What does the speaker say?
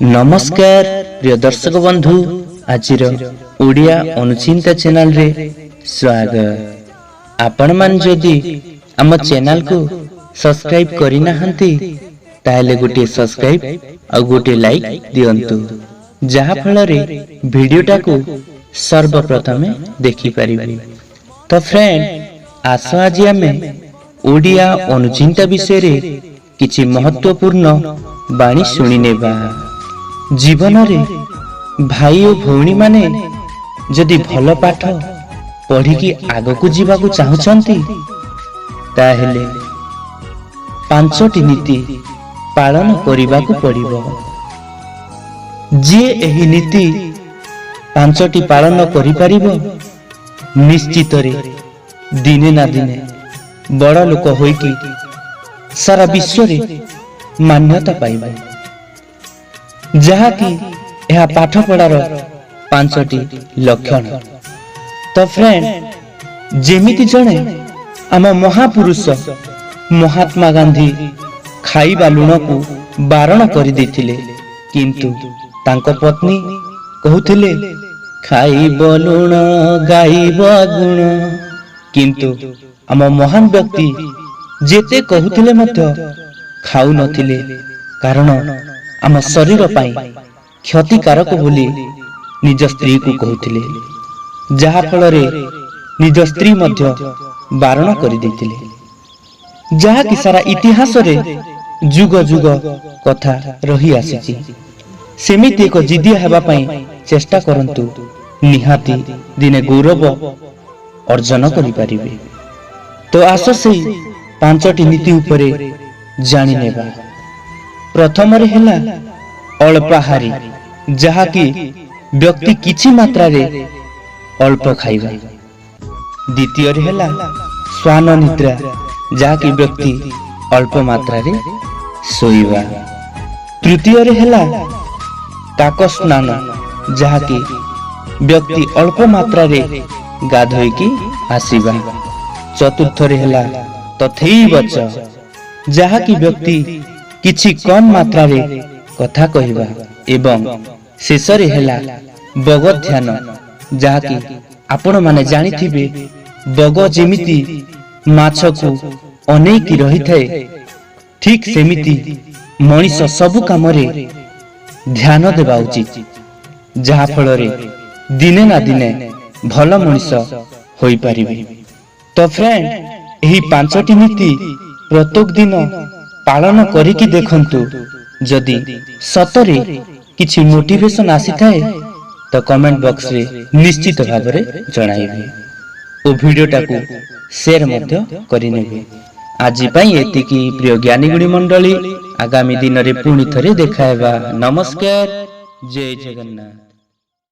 नमस्कार प्रिय दर्शक बंधु आज ओडिया अनुचिंता चैनल रे स्वागत। आपण मान जदि आम चैनल को सब्सक्राइब करि नाहंती ताले गोटे सब्सक्राइब और गोटे लाइक दियंतु जहा फल रे वीडियोटा को सर्वप्रथम देखि परिबे। तो फ्रेंड आसो आज आमे ओडिया अनुचिंता विषय रे किछि महत्वपूर्ण बाणी सुनि नेबा। जीवन रे भाई और भौणी माने जदि भल पाठ पढ़ी की आग को जीवा को चाहूचंती ताहेले पांचटी नीति पालन करिबा को पड़िबो। जे एही नीति पांचटी पालन करि परिबो निश्चित रे दिने ना दिने बड़ लोक होई की सारा विश्व रे मान्यता पाइबा। जहा कि यह पाठ पढ़ार पांचटी लक्षण। तो फ्रेंड जेमिति जणे आम महापुरुष महात्मा गांधी खाइबा लुण को बारण कर देथिले, किंतु तांको पत्नी कहूथिले खाइब लुण गाइब गुण। किंतु आम महान व्यक्ति जेते कहूथिले मध्य खाऊ नथिले, कारण आम शरीर पाई क्षतिकारक बोली निज स्त्री को कहूथिले, जहा फल रे निज स्त्री मध्य बारण कर देथिले। जहा कि सारा इतिहास रे जुग जुग कथा रही आसीची। सेमिति एक जिदिया हेबा पाई चेष्टा करंतु, निहाती दिने गौरव अर्जन करि परिबे। तो आसो से पांचटी नीति उपरे जानि नेबा। प्रथम रे हेला अल्पाहारी, जहा कि व्यक्ति किछि मात्रा रे अल्प खाइबा। द्वितीय रे हेला स्वान निद्रा, जहा कि व्यक्ति अल्प मात्रा रे सोइबा। तृतीय रे हेला काक स्नान, जहा कि व्यक्ति अल्प मात्रा रे गाधोई की आसीबा। चतुर्थ रे हेला तथैवच, जहा कि व्यक्ति किछि कम मात्रा रे कथा कहिबा। एवं शेष रे हेला बग ध्यान, जहा कि आपण माने जानि थिबे बग जेमिति माछ को अनेकी रही थाए, ठीक सेमिति मनीष सब काम रे ध्यान देबा उचित, जहा फल रे दिने ना दिने भल मनीष होई परिबे। तो फ्रेंड एही पांचटी नीति प्रत्येक दिन पालन करिकी देखंतु। जदि सतरे किछि मोटिवेशन आसी थाए तो कमेंट बॉक्स रे निश्चित भाव रे जणाइबे ओ वीडियोटा को शेयर मध्य करिनेबे। आज पई एतिकी प्रिय ज्ञानी गुणी मंडली, आगामी दिन रे पुणी थरे देखाएबा। नमस्कार, जय जगन्नाथ।